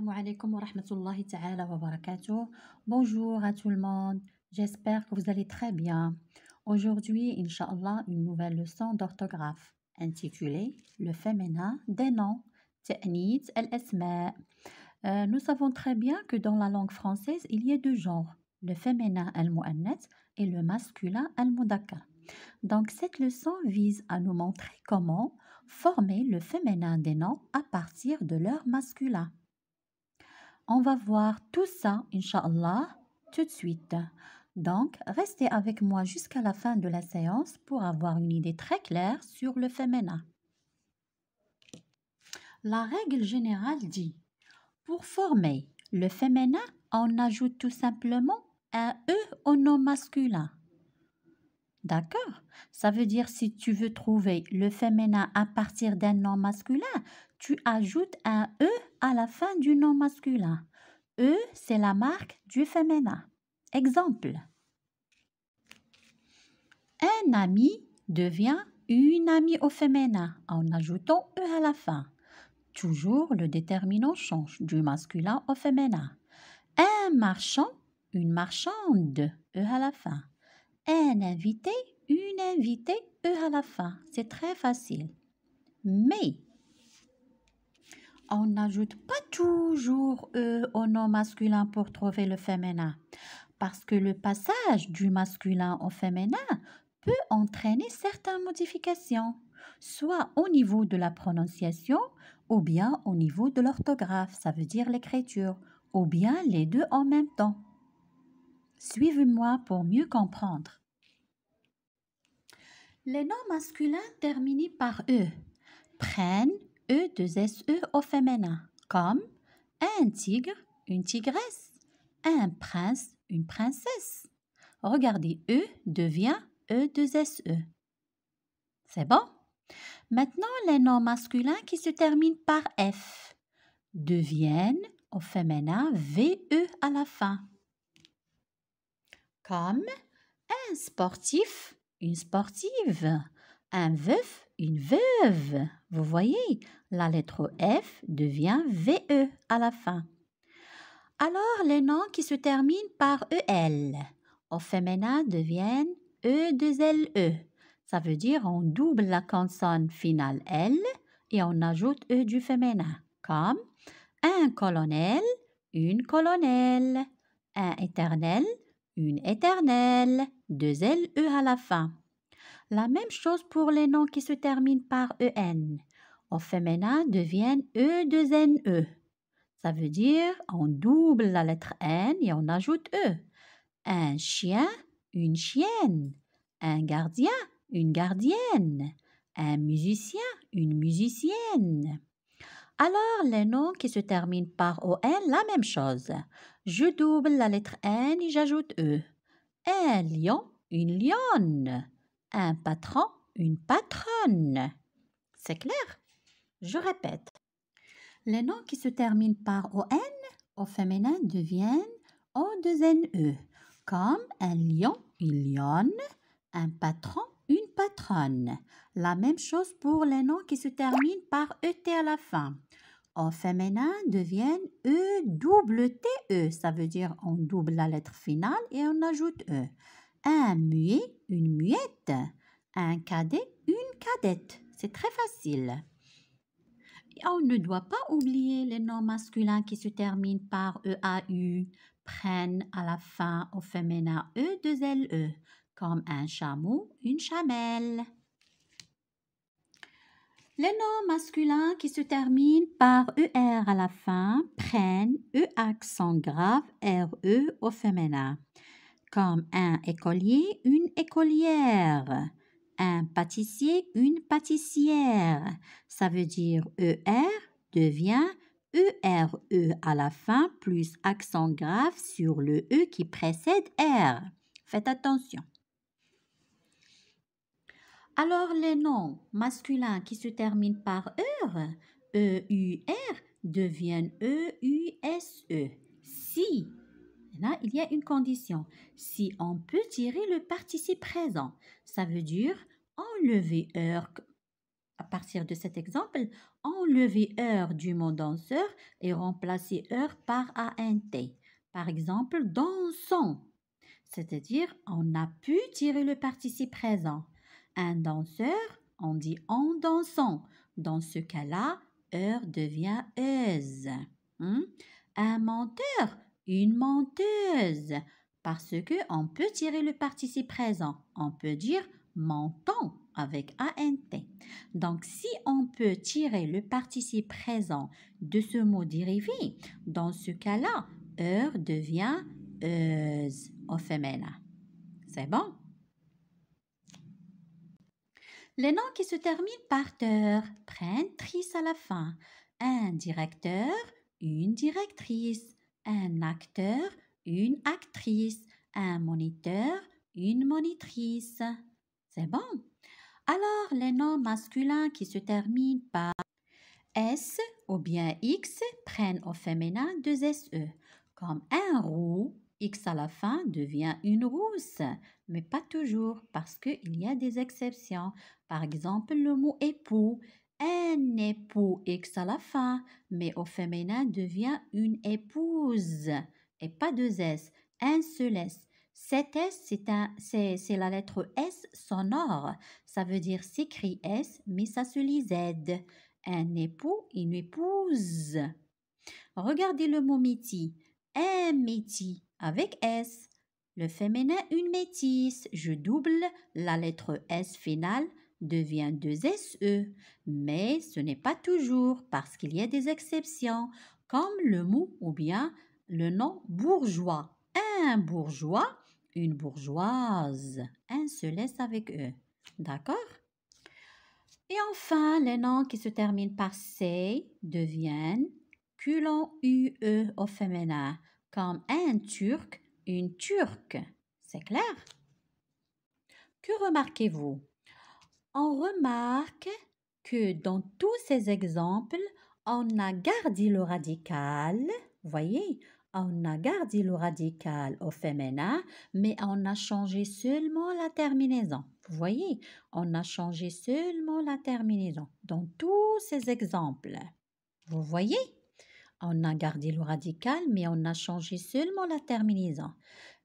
Assalamu alaikum wa rahmatullahi ta'ala wa barakatuh. Bonjour à tout le monde. J'espère que vous allez très bien. Aujourd'hui, Inch'Allah, une nouvelle leçon d'orthographe intitulée Le féminin des noms. Ta'nith al-asma'. Nous savons très bien que dans la langue française, il y a deux genres, le féminin al-mu'annath et le masculin al-mudakkar. Donc, cette leçon vise à nous montrer comment former le féminin des noms à partir de leur masculin. On va voir tout ça, Inch'Allah, tout de suite. Donc, restez avec moi jusqu'à la fin de la séance pour avoir une idée très claire sur le féminin. La règle générale dit, pour former le féminin, on ajoute tout simplement un « e » au nom masculin. D'accord? Ça veut dire si tu veux trouver le féminin à partir d'un nom masculin, tu ajoutes un « e » à la fin du nom masculin. « E », c'est la marque du féminin. Exemple. Un ami devient une amie au féminin en ajoutant « e » à la fin. Toujours le déterminant change du masculin au féminin. Un marchand, une marchande, « e » à la fin. Un invité, une invitée, « e » à la fin. C'est très facile. Mais on n'ajoute pas toujours « e » au nom masculin pour trouver le féminin. Parce que le passage du masculin au féminin peut entraîner certaines modifications, soit au niveau de la prononciation ou bien au niveau de l'orthographe, ça veut dire l'écriture, ou bien les deux en même temps. Suivez-moi pour mieux comprendre. Les noms masculins terminés par « e » prennent « e-2-s-e » au féminin, comme un tigre, une tigresse, un prince, une princesse. Regardez, « e » devient « e-2-s-e ». C'est bon? Maintenant, les noms masculins qui se terminent par « f » deviennent au féminin « ve » à la fin. Comme un sportif, une sportive, un veuf, une veuve. Vous voyez, la lettre F devient VE à la fin. Alors, les noms qui se terminent par EL au féminin deviennent E2LE. Ça veut dire on double la consonne finale L et on ajoute E du féminin, comme un colonel, une colonelle, un éternel, une éternelle, deux LE à la fin. La même chose pour les noms qui se terminent par EN. Au féminin deviennent E2NE. Ça veut dire on double la lettre N et on ajoute E. Un chien, une chienne. Un gardien, une gardienne. Un musicien, une musicienne. Alors, les noms qui se terminent par ON, la même chose. Je double la lettre N et j'ajoute E. Un lion, une lionne. Un patron, une patronne. C'est clair? Je répète. Les noms qui se terminent par ON au féminin deviennent O2NE, comme un lion, une lionne, un patron, une patronne. La même chose pour les noms qui se terminent par ET à la fin. Au féminin deviennent E-double-T-E. Ça veut dire on double la lettre finale et on ajoute E. Un muet, une muette. Un cadet, une cadette. C'est très facile. Et on ne doit pas oublier les noms masculins qui se terminent par EAU, prennent à la fin au féminin E2LE, comme un chameau, une chamelle. Les noms masculins qui se terminent par ER à la fin prennent E accent grave RE au féminin, comme un écolier, une écolière, un pâtissier, une pâtissière. Ça veut dire ER devient ERE à la fin plus accent grave sur le E qui précède R. Faites attention. Alors, les noms masculins qui se terminent par EUR, EUR, deviennent EUSE. Si, là, il y a une condition. Si on peut tirer le participe présent, ça veut dire enlever EUR. À partir de cet exemple, enlever heure du mot danseur et remplacer heure par ANT. Par exemple, dansons. C'est-à-dire, on a pu tirer le participe présent. Un danseur, on dit en dansant. Dans ce cas-là, heure devient euse. Un menteur, une menteuse. Parce que on peut tirer le participe présent. On peut dire mentons avec ANT. Donc, si on peut tirer le participe présent de ce mot dérivé, dans ce cas-là, heure devient euse au féminin. C'est bon? Les noms qui se terminent par teur prennent trice à la fin. Un directeur, une directrice. Un acteur, une actrice. Un moniteur, une monitrice. C'est bon? Alors, les noms masculins qui se terminent par S ou bien X prennent au féminin deux SE. Comme un roux, X à la fin devient une rousse, mais pas toujours parce qu'il y a des exceptions. Par exemple, le mot époux. Un époux X à la fin, mais au féminin devient une épouse et pas deux S. Un seul S. Cet S, c'est la lettre S sonore. Ça veut dire s'écrit S, mais ça se lit Z. Un époux, une épouse. Regardez le mot métis. Un métis avec S. Le féminin, une métisse. Je double la lettre S finale, devient deux SE. Mais ce n'est pas toujours parce qu'il y a des exceptions, comme le mot ou bien le nom bourgeois. Un bourgeois, une bourgeoise. Un seul S avec E. D'accord? Et enfin, les noms qui se terminent par C deviennent culon UE au féminin, comme un turc, une turque. C'est clair? Que remarquez-vous? On remarque que dans tous ces exemples, on a gardé le radical, voyez, on a gardé le radical au féminin, mais on a changé seulement la terminaison. Vous voyez, on a changé seulement la terminaison dans tous ces exemples. Vous voyez, on a gardé le radical, mais on a changé seulement la terminaison.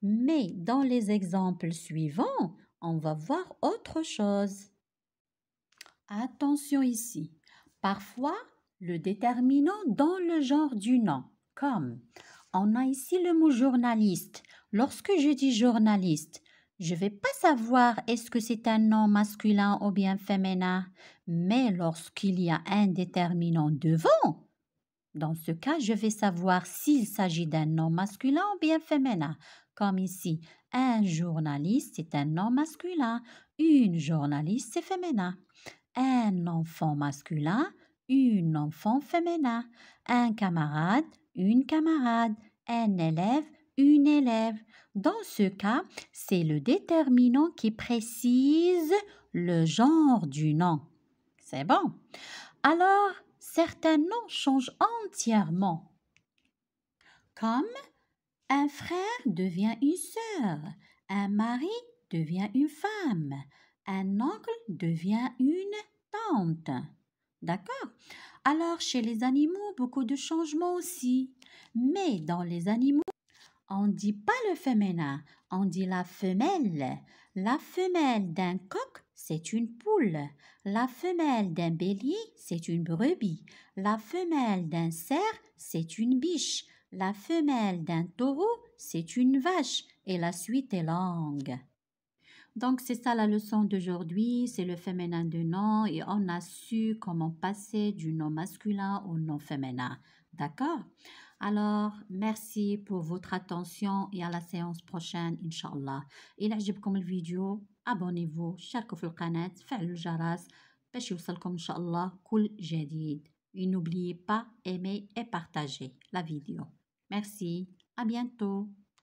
Mais dans les exemples suivants, on va voir autre chose. Attention ici. Parfois, le déterminant dans le genre du nom, comme on a ici le mot journaliste. Lorsque je dis journaliste, je ne vais pas savoir est-ce que c'est un nom masculin ou bien féminin, mais lorsqu'il y a un déterminant devant, dans ce cas, je vais savoir s'il s'agit d'un nom masculin ou bien féminin. Comme ici, un journaliste, c'est un nom masculin, une journaliste, c'est féminin. Un enfant masculin, une enfant féminin, un camarade, une camarade, un élève, une élève. Dans ce cas, c'est le déterminant qui précise le genre du nom. C'est bon. Alors, certains noms changent entièrement. Comme un frère devient une sœur, un mari devient une femme, un oncle devient une tante. D'accord? Alors, chez les animaux, beaucoup de changements aussi. Mais dans les animaux, on ne dit pas le féminin, on dit la femelle. La femelle d'un coq, c'est une poule. La femelle d'un bélier, c'est une brebis. La femelle d'un cerf, c'est une biche. La femelle d'un taureau, c'est une vache. Et la suite est longue. Donc, c'est ça la leçon d'aujourd'hui, c'est le féminin de nom et on a su comment passer du nom masculin au nom féminin. D'accord? Alors, merci pour votre attention et à la séance prochaine, Inch'Allah. إذا عجبكم الفيديو abonnez-vous, شاركوا في القناة, فعلوا الجرس باش يوصلكم إن شاء الله كل جديد. Et n'oubliez pas aimer et partager la vidéo. Merci, à bientôt.